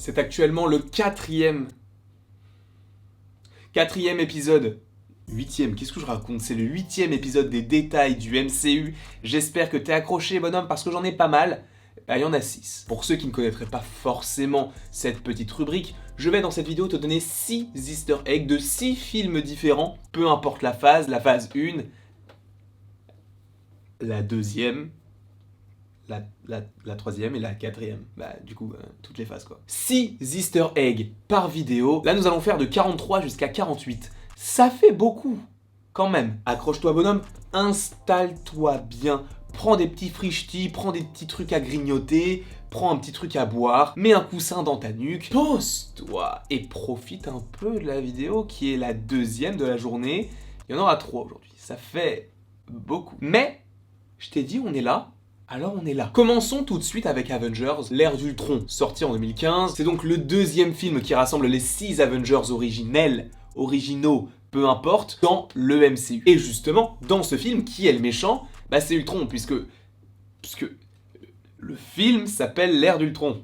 C'est actuellement le quatrième épisode. Huitième, qu'est-ce que je raconte? C'est le 8e épisode des détails du MCU. J'espère que t'es accroché, bonhomme, parce que j'en ai pas mal. Bah, il y en a 6. Pour ceux qui ne connaîtraient pas forcément cette petite rubrique, je vais dans cette vidéo te donner 6 easter eggs de 6 films différents, peu importe la phase 1, la deuxième, la troisième et la quatrième. Bah, du coup, toutes les phases, quoi. 6 easter eggs par vidéo. Là, nous allons faire de 43 jusqu'à 48. Ça fait beaucoup, quand même. Accroche-toi, bonhomme, installe-toi bien. Prends des petits frichtis, prends des petits trucs à grignoter, prends un petit truc à boire, mets un coussin dans ta nuque, pose-toi et profite un peu de la vidéo qui est la deuxième de la journée. Il y en aura 3 aujourd'hui, ça fait beaucoup. Mais, je t'ai dit, on est là. Alors on est là. Commençons tout de suite avec Avengers, l'ère d'Ultron, sorti en 2015. C'est donc le deuxième film qui rassemble les 6 Avengers originaux, peu importe, dans le MCU. Et justement, dans ce film, qui est le méchant? Bah c'est Ultron, puisque le film s'appelle l'ère d'Ultron.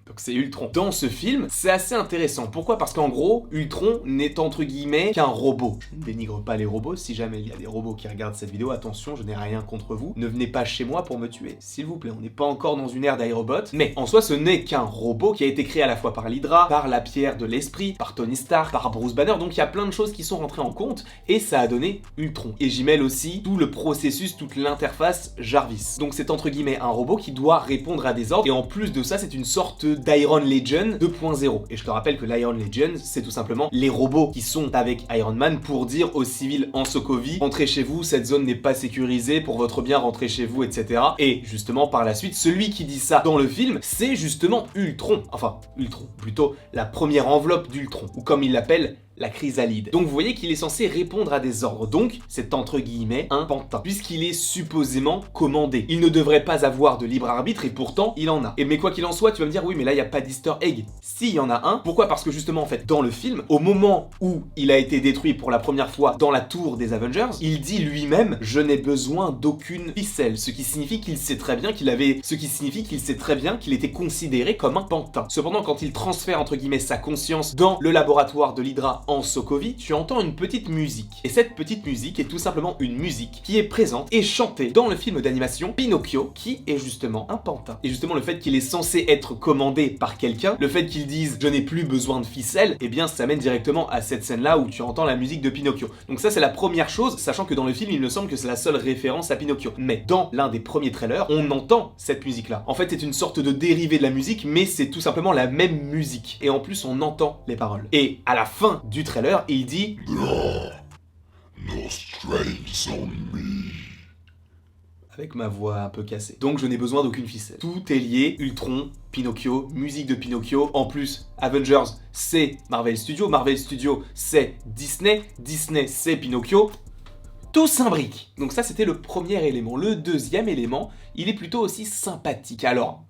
Donc c'est Ultron. Dans ce film, c'est assez intéressant. Pourquoi? Parce qu'en gros, Ultron n'est entre guillemets qu'un robot. Je ne dénigre pas les robots. Si jamais il y a des robots qui regardent cette vidéo, attention, je n'ai rien contre vous. Ne venez pas chez moi pour me tuer, s'il vous plaît. On n'est pas encore dans une ère d'iRobot. Mais en soi, ce n'est qu'un robot qui a été créé à la fois par l'Hydra, par la pierre de l'esprit, par Tony Stark, par Bruce Banner. Donc il y a plein de choses qui sont rentrées en compte et ça a donné Ultron. Et j'y mêle aussi tout le processus, toute l'interface Jarvis. Donc c'est entre guillemets un robot qui doit répondre à des ordres. Et en plus de ça, c'est une sorte d'Iron Legion 2.0. Et je te rappelle que l'Iron Legion, c'est tout simplement les robots qui sont avec Iron Man pour dire aux civils en Sokovie, rentrez chez vous, cette zone n'est pas sécurisée, pour votre bien, rentrez chez vous, etc. Et justement, par la suite, celui qui dit ça dans le film, c'est justement Ultron. Enfin, Ultron, plutôt la première enveloppe d'Ultron, ou comme il l'appelle, la chrysalide. Donc vous voyez qu'il est censé répondre à des ordres, donc c'est entre guillemets un pantin, puisqu'il est supposément commandé. Il ne devrait pas avoir de libre arbitre et pourtant il en a. Et mais quoi qu'il en soit, tu vas me dire oui mais là il n'y a pas d'easter egg. Si, il y en a un. Pourquoi? Parce que justement en fait dans le film, au moment où il a été détruit pour la première fois dans la tour des Avengers, il dit lui-même je n'ai besoin d'aucune ficelle, ce qui signifie qu'il sait très bien qu'il était considéré comme un pantin. Cependant quand il transfère entre guillemets sa conscience dans le laboratoire de l'Hydra en Sokovie, tu entends une petite musique. Et cette petite musique est tout simplement une musique qui est présente et chantée dans le film d'animation Pinocchio, qui est justement un pantin. Et justement le fait qu'il est censé être commandé par quelqu'un, le fait qu'il dise je n'ai plus besoin de ficelle, eh bien ça mène directement à cette scène là où tu entends la musique de Pinocchio. Donc ça c'est la première chose, sachant que dans le film il me semble que c'est la seule référence à Pinocchio. Mais dans l'un des premiers trailers, on entend cette musique là. En fait c'est une sorte de dérivé de la musique, mais c'est tout simplement la même musique. Et en plus on entend les paroles. Et à la fin du trailer, il dit No strains on me. avec ma voix un peu cassée. Donc je n'ai besoin d'aucune ficelle. Tout est lié, Ultron, Pinocchio, musique de Pinocchio. En plus, Avengers, c'est Marvel Studios. Marvel Studios, c'est Disney. Disney, c'est Pinocchio. Tout s'imbrique. Donc ça, c'était le premier élément. Le deuxième élément, il est plutôt aussi sympathique. Alors,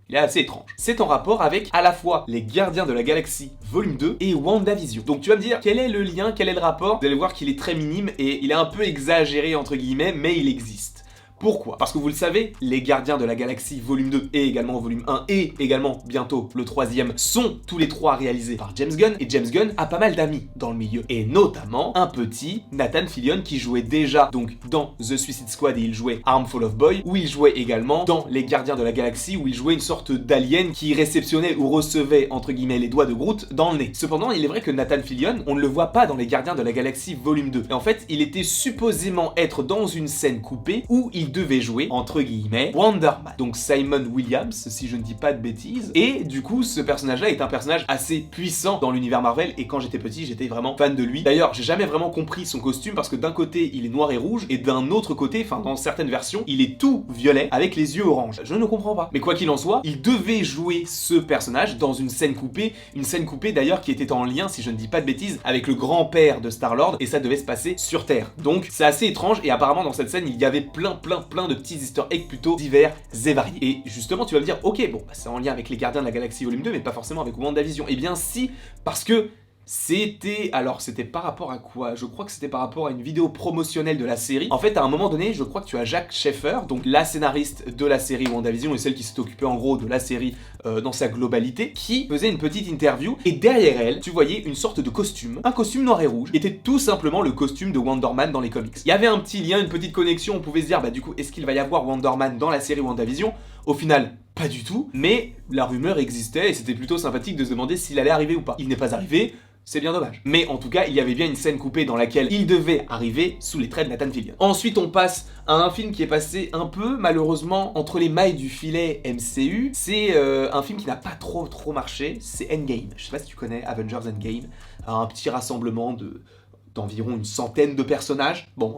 il est assez étrange. C'est en rapport avec à la fois les Gardiens de la Galaxie volume 2 et WandaVision. Donc tu vas me dire, quel est le lien, quel est le rapport? Vous allez voir qu'il est très minime et il est un peu exagéré entre guillemets, mais il existe. Pourquoi? Parce que vous le savez, les Gardiens de la Galaxie volume 2 et également volume 1 et également bientôt le troisième sont tous les trois réalisés par James Gunn. Et James Gunn a pas mal d'amis dans le milieu. Et notamment un petit Nathan Fillion qui jouait déjà donc dans The Suicide Squad et il jouait Armful of Boy, où il jouait également dans les Gardiens de la Galaxie où il jouait une sorte d'alien qui réceptionnait ou recevait entre guillemets les doigts de Groot dans le nez. Cependant, il est vrai que Nathan Fillion, on ne le voit pas dans les Gardiens de la Galaxie volume 2. Et en fait, il était supposément être dans une scène coupée où il devait jouer, entre guillemets, Wonder Man. Donc Simon Williams, si je ne dis pas de bêtises. Et du coup, ce personnage-là est un personnage assez puissant dans l'univers Marvel. Et quand j'étais petit, j'étais vraiment fan de lui. D'ailleurs, j'ai jamais vraiment compris son costume parce que d'un côté, il est noir et rouge. Et d'un autre côté, enfin dans certaines versions, il est tout violet avec les yeux orange. Je ne comprends pas. Mais quoi qu'il en soit, il devait jouer ce personnage dans une scène coupée. Une scène coupée d'ailleurs qui était en lien, si je ne dis pas de bêtises, avec le grand-père de Star-Lord. Et ça devait se passer sur Terre. Donc c'est assez étrange. Et apparemment dans cette scène, il y avait plein de petits easter eggs plutôt divers et variés. Et justement, tu vas me dire, ok, bon, bah, c'est en lien avec les Gardiens de la Galaxie volume 2, mais pas forcément avec WandaVision. Eh bien si, parce que c'était par rapport à quoi? Je crois que c'était par rapport à une vidéo promotionnelle de la série. En fait, à un moment donné, je crois que tu as Jac Schaeffer, donc la scénariste de la série WandaVision et celle qui s'est occupée en gros de la série dans sa globalité, qui faisait une petite interview et derrière elle, tu voyais une sorte de costume, un costume noir et rouge, qui était tout simplement le costume de Wonder Man dans les comics. Il y avait un petit lien, une petite connexion, on pouvait se dire, bah du coup, est-ce qu'il va y avoir Wonder Man dans la série WandaVision? Au final, pas du tout, mais la rumeur existait et c'était plutôt sympathique de se demander s'il allait arriver ou pas. Il n'est pas arrivé, c'est bien dommage. Mais en tout cas, il y avait bien une scène coupée dans laquelle il devait arriver sous les traits de Nathan Fillion. Ensuite, on passe à un film qui est passé un peu, malheureusement, entre les mailles du filet MCU. C'est un film qui n'a pas trop marché, c'est Endgame. Je sais pas si tu connais Avengers Endgame, un petit rassemblement d'environ une centaine de personnages, bon,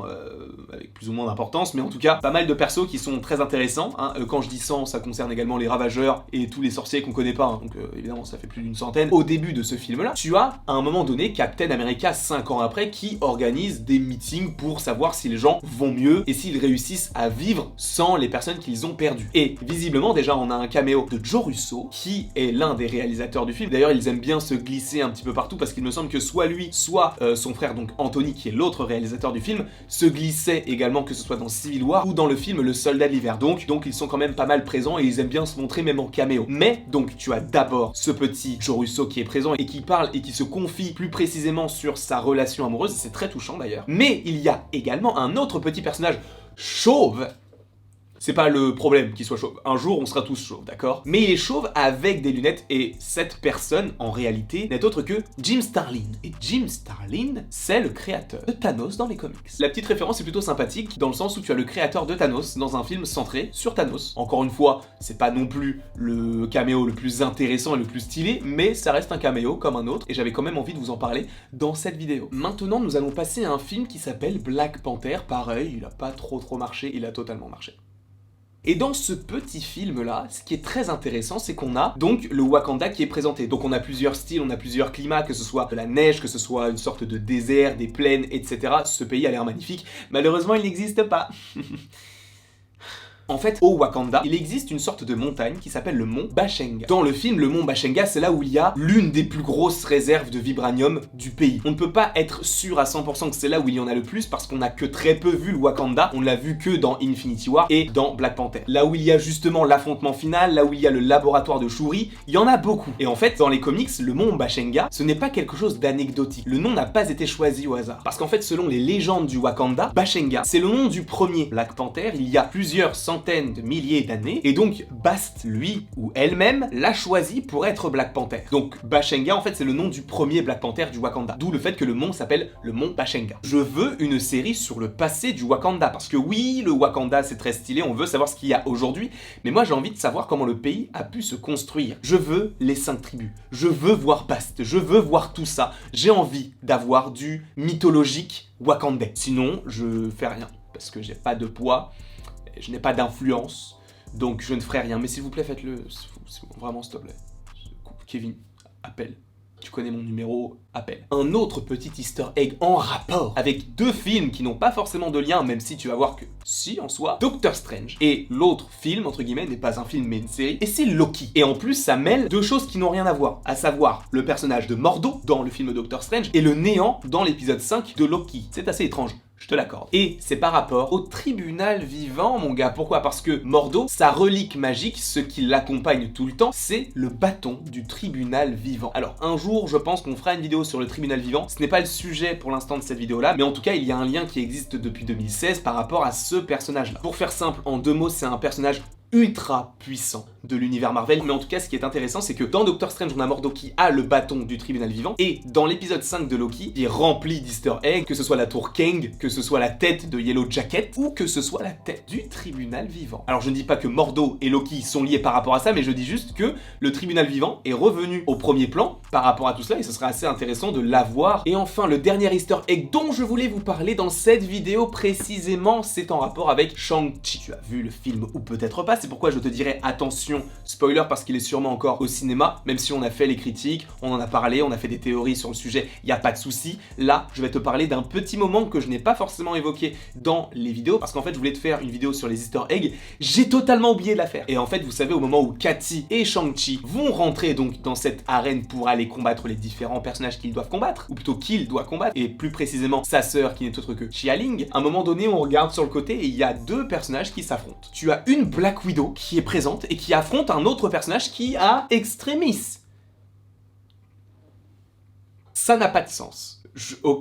avec plus ou moins d'importance, mais en tout cas, pas mal de persos qui sont très intéressants, hein. Quand je dis 100, ça concerne également les Ravageurs et tous les sorciers qu'on connaît pas, hein. Donc évidemment, ça fait plus d'une centaine. Au début de ce film-là, tu as, à un moment donné, Captain America, 5 ans après, qui organise des meetings pour savoir si les gens vont mieux et s'ils réussissent à vivre sans les personnes qu'ils ont perdues. Et visiblement, déjà, on a un caméo de Joe Russo, qui est l'un des réalisateurs du film. D'ailleurs, ils aiment bien se glisser un petit peu partout, parce qu'il me semble que soit lui, soit son frère, donc Anthony, qui est l'autre réalisateur du film, se glissait également, que ce soit dans Civil War ou dans le film Le Soldat de l'Hiver. Donc ils sont quand même pas mal présents et ils aiment bien se montrer même en caméo. Mais donc tu as d'abord ce petit Joe Russo qui est présent et qui parle et qui se confie plus précisément sur sa relation amoureuse, c'est très touchant d'ailleurs. Mais il y a également un autre petit personnage chauve. C'est pas le problème qu'il soit chauve. Un jour, on sera tous chauves, d'accord? Mais il est chauve avec des lunettes et cette personne, en réalité, n'est autre que Jim Starlin. Et Jim Starlin, c'est le créateur de Thanos dans les comics. La petite référence est plutôt sympathique dans le sens où tu as le créateur de Thanos dans un film centré sur Thanos. Encore une fois, c'est pas non plus le caméo le plus intéressant et le plus stylé, mais ça reste un caméo comme un autre et j'avais quand même envie de vous en parler dans cette vidéo. Maintenant, nous allons passer à un film qui s'appelle Black Panther. Pareil, il a pas trop marché, il a totalement marché. Et dans ce petit film-là, ce qui est très intéressant, c'est qu'on a donc le Wakanda qui est présenté. Donc on a plusieurs styles, on a plusieurs climats, que ce soit de la neige, que ce soit une sorte de désert, des plaines, etc. Ce pays a l'air magnifique. Malheureusement, il n'existe pas. En fait, au Wakanda, il existe une sorte de montagne qui s'appelle le mont Bachenga. Dans le film, le mont Bachenga, c'est là où il y a l'une des plus grosses réserves de vibranium du pays. On ne peut pas être sûr à 100% que c'est là où il y en a le plus parce qu'on n'a que très peu vu le Wakanda. On l'a vu que dans Infinity War et dans Black Panther. Là où il y a justement l'affrontement final, là où il y a le laboratoire de Shuri, il y en a beaucoup. Et en fait, dans les comics, le mont Bachenga, ce n'est pas quelque chose d'anecdotique. Le nom n'a pas été choisi au hasard. Parce qu'en fait, selon les légendes du Wakanda, Bachenga, c'est le nom du premier Black Panther il y a plusieurs centaines de milliers d'années, et donc Bast, lui ou elle-même, l'a choisi pour être Black Panther. Donc Bachenga, en fait, c'est le nom du premier Black Panther du Wakanda, d'où le fait que le mont s'appelle le mont Bachenga. Je veux une série sur le passé du Wakanda, parce que oui, le Wakanda c'est très stylé, on veut savoir ce qu'il y a aujourd'hui, mais moi j'ai envie de savoir comment le pays a pu se construire. Je veux les 5 tribus, je veux voir Bast, je veux voir tout ça, j'ai envie d'avoir du mythologique wakandais. Sinon, je fais rien, parce que j'ai pas de poids, je n'ai pas d'influence, donc je ne ferai rien. Mais s'il vous plaît, faites-le. Vraiment, s'il te plaît. Kevin, appelle. Tu connais mon numéro, appelle. Un autre petit easter egg en rapport avec 2 films qui n'ont pas forcément de lien, même si tu vas voir que si, en soi, Doctor Strange. Et l'autre film, entre guillemets, n'est pas un film mais une série, et c'est Loki. Et en plus, ça mêle 2 choses qui n'ont rien à voir, à savoir le personnage de Mordo dans le film Doctor Strange et le néant dans l'épisode 5 de Loki. C'est assez étrange. Je te l'accorde. Et c'est par rapport au tribunal vivant, mon gars. Pourquoi? Parce que Mordo, sa relique magique, ce qui l'accompagne tout le temps, c'est le bâton du tribunal vivant. Alors, un jour, je pense qu'on fera une vidéo sur le tribunal vivant. Ce n'est pas le sujet pour l'instant de cette vidéo-là, mais en tout cas, il y a un lien qui existe depuis 2016 par rapport à ce personnage-là. Pour faire simple, en 2 mots, c'est un personnage ultra puissant de l'univers Marvel, mais en tout cas ce qui est intéressant c'est que dans Doctor Strange on a Mordo qui a le bâton du tribunal vivant, et dans l'épisode 5 de Loki qui est rempli d'easter eggs, que ce soit la tour Kang, que ce soit la tête de Yellow Jacket ou que ce soit la tête du tribunal vivant. Alors je ne dis pas que Mordo et Loki sont liés par rapport à ça, mais je dis juste que le tribunal vivant est revenu au premier plan par rapport à tout cela et ce sera assez intéressant de l'avoir. Et enfin le dernier easter egg dont je voulais vous parler dans cette vidéo précisément, c'est en rapport avec Shang-Chi. Tu as vu le film ou peut-être pas, c'est pourquoi je te dirais attention, spoiler, parce qu'il est sûrement encore au cinéma, même si on a fait les critiques, on en a parlé, on a fait des théories sur le sujet, il n'y a pas de souci. Là, je vais te parler d'un petit moment que je n'ai pas forcément évoqué dans les vidéos, parce qu'en fait, je voulais te faire une vidéo sur les Easter eggs, j'ai totalement oublié de la faire. Et en fait, vous savez, au moment où Katy et Shang-Chi vont rentrer donc dans cette arène pour aller combattre les différents personnages qu'ils doivent combattre, ou plutôt qu'il doit combattre, et plus précisément sa sœur qui n'est autre que Xia Ling, à un moment donné, on regarde sur le côté et il y a deux personnages qui s'affrontent. Tu as une Black Widow qui est présente et qui affronte un autre personnage qui a Extremis. Ça n'a pas de sens. Bon,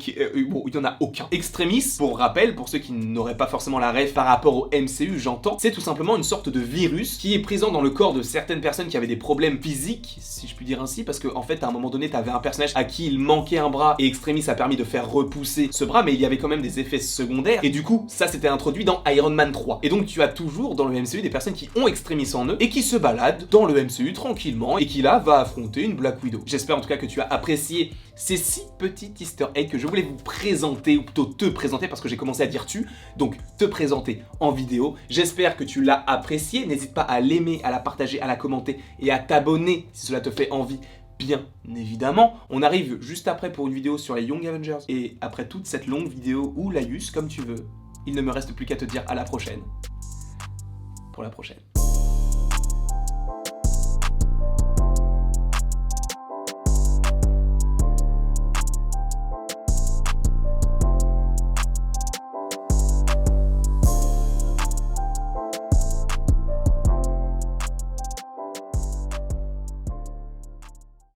il n'y en a aucun. Extremis, pour rappel, pour ceux qui n'auraient pas forcément la ref par rapport au MCU, j'entends, c'est tout simplement une sorte de virus qui est présent dans le corps de certaines personnes qui avaient des problèmes physiques, si je puis dire ainsi, parce qu'en fait, à un moment donné, t'avais un personnage à qui il manquait un bras, et Extremis a permis de faire repousser ce bras, mais il y avait quand même des effets secondaires, et du coup, ça s'était introduit dans Iron Man 3. Et donc, tu as toujours dans le MCU des personnes qui ont Extremis en eux, et qui se baladent dans le MCU tranquillement, et qui là, va affronter une Black Widow. J'espère en tout cas que tu as apprécié ces 6 petits easter eggs que je voulais vous présenter, ou plutôt te présenter, parce que j'ai commencé à dire tu, donc te présenter en vidéo. J'espère que tu l'as apprécié, n'hésite pas à l'aimer, à la partager, à la commenter et à t'abonner si cela te fait envie, bien évidemment. On arrive juste après pour une vidéo sur les Young Avengers, et après toute cette longue vidéo, ou Laïus, comme tu veux, il ne me reste plus qu'à te dire à la prochaine, pour la prochaine.